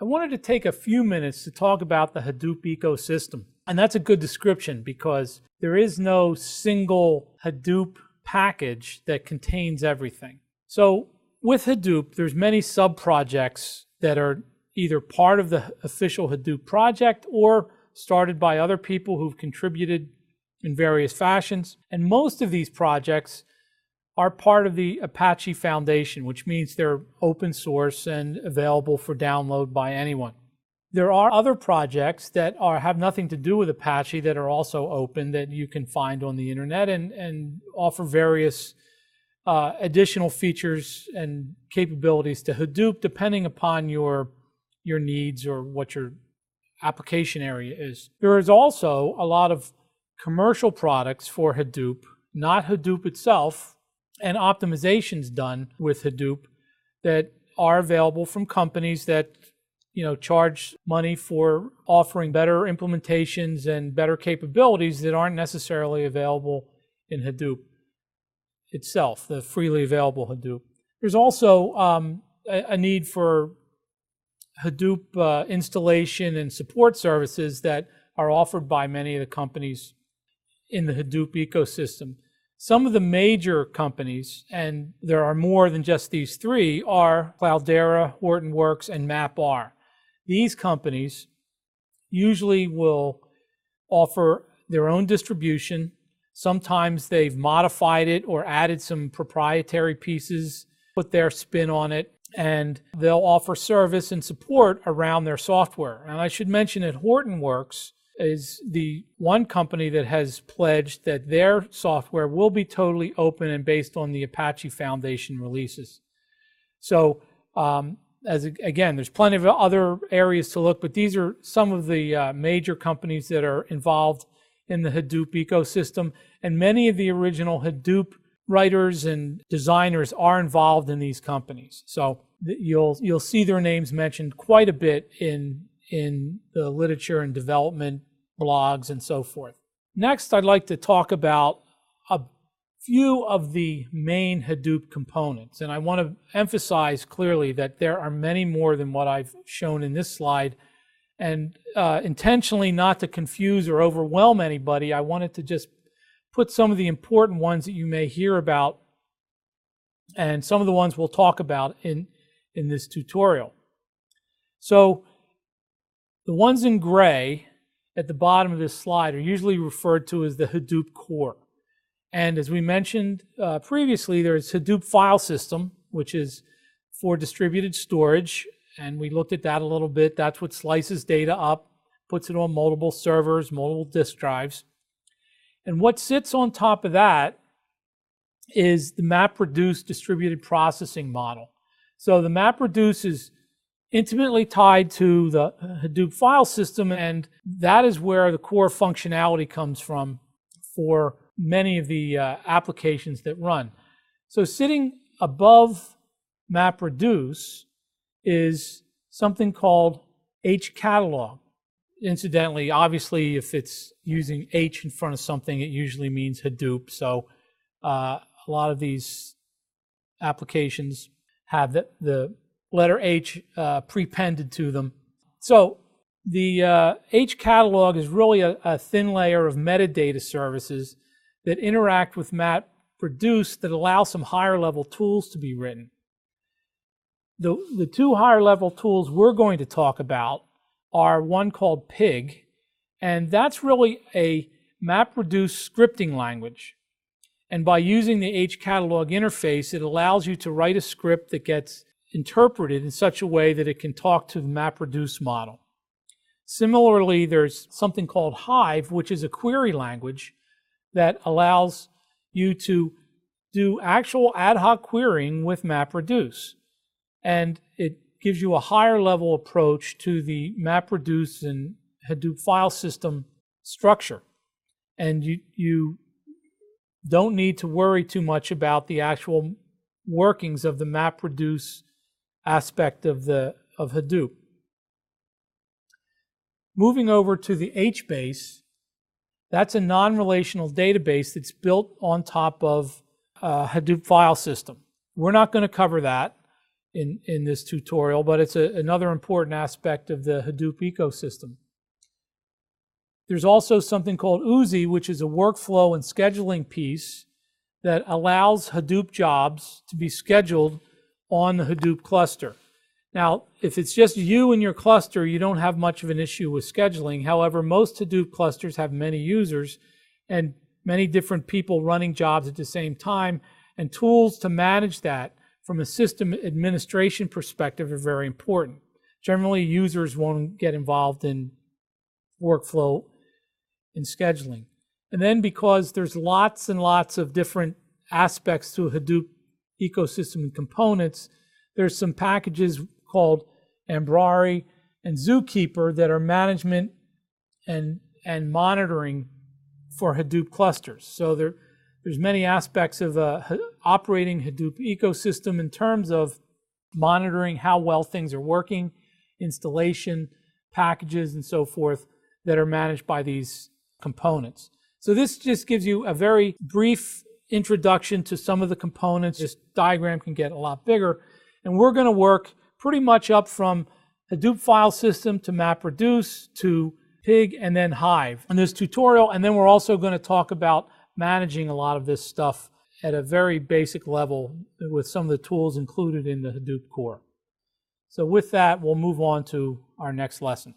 I wanted to take a few minutes to talk about the Hadoop ecosystem. And that's a good description because there is no single Hadoop package that contains everything. So with Hadoop, there's many sub-projects that are either part of the official Hadoop project or started by other people who've contributed in various fashions. And most of these projects are part of the Apache Foundation, which means they're open source and available for download by anyone. There are other projects that have nothing to do with Apache that are also open that you can find on the internet and offer various additional features and capabilities to Hadoop depending upon your needs or what your application area is. There is also a lot of commercial products for Hadoop, not Hadoop itself, and optimizations done with Hadoop that are available from companies that charge money for offering better implementations and better capabilities that aren't necessarily available in Hadoop itself, the freely available Hadoop. There's also a need for Hadoop installation and support services that are offered by many of the companies in the Hadoop ecosystem. Some of the major companies, and there are more than just these three, are Cloudera, Hortonworks, and MapR. These companies usually will offer their own distribution. Sometimes they've modified it or added some proprietary pieces, put their spin on it, and they'll offer service and support around their software. And I should mention that Hortonworks is the one company that has pledged that their software will be totally open and based on the Apache Foundation releases. So again, there's plenty of other areas to look, but these are some of the major companies that are involved in the Hadoop ecosystem. And many of the original Hadoop writers and designers are involved in these companies. So you'll see their names mentioned quite a bit in the literature and development blogs and so forth. Next, I'd like to talk about a few of the main Hadoop components. And I want to emphasize clearly that there are many more than what I've shown in this slide. And intentionally not to confuse or overwhelm anybody, I wanted to just put some of the important ones that you may hear about and some of the ones we'll talk about in this tutorial. So the ones in gray at the bottom of this slide are usually referred to as the Hadoop core. And as we mentioned previously, there's Hadoop file system, which is for distributed storage. And we looked at that a little bit. That's what slices data up, puts it on multiple servers, multiple disk drives. And what sits on top of that is the MapReduce distributed processing model. So the MapReduce is intimately tied to the Hadoop file system, and that is where the core functionality comes from for many of the applications that run. So sitting above MapReduce is something called HCatalog. Incidentally, obviously, if it's using H in front of something, it usually means Hadoop. So a lot of these applications have the letter H prepended to them. So the HCatalog is really a thin layer of metadata services that interact with MapReduce that allow some higher level tools to be written. The two higher level tools we're going to talk about are one called Pig, and that's really a MapReduce scripting language. And by using the HCatalog interface, it allows you to write a script that gets interpreted in such a way that it can talk to the MapReduce model. Similarly, there's something called Hive, which is a query language that allows you to do actual ad hoc querying with MapReduce. And it gives you a higher level approach to the MapReduce and Hadoop file system structure. And you don't need to worry too much about the actual workings of the MapReduce aspect of Hadoop. Moving over to the HBase, that's a non-relational database that's built on top of Hadoop file system. We're not going to cover that. in this tutorial, but it's another important aspect of the Hadoop ecosystem. There's also something called Uzi, which is a workflow and scheduling piece that allows Hadoop jobs to be scheduled on the Hadoop cluster. Now, if it's just you and your cluster, you don't have much of an issue with scheduling. However, most Hadoop clusters have many users and many different people running jobs at the same time, and tools to manage that from a system administration perspective are very important. Generally, users won't get involved in workflow and scheduling. And then because there's lots and lots of different aspects to a Hadoop ecosystem and components, there's some packages called Ambrari and Zookeeper that are management and monitoring for Hadoop clusters. So there's many aspects of operating Hadoop ecosystem in terms of monitoring how well things are working, installation, packages, and so forth that are managed by these components. So this just gives you a very brief introduction to some of the components. This diagram can get a lot bigger. And we're going to work pretty much up from Hadoop file system to MapReduce to Pig and then Hive in this tutorial. And then we're also going to talk about managing a lot of this stuff at a very basic level with some of the tools included in the Hadoop core. So with that, we'll move on to our next lesson.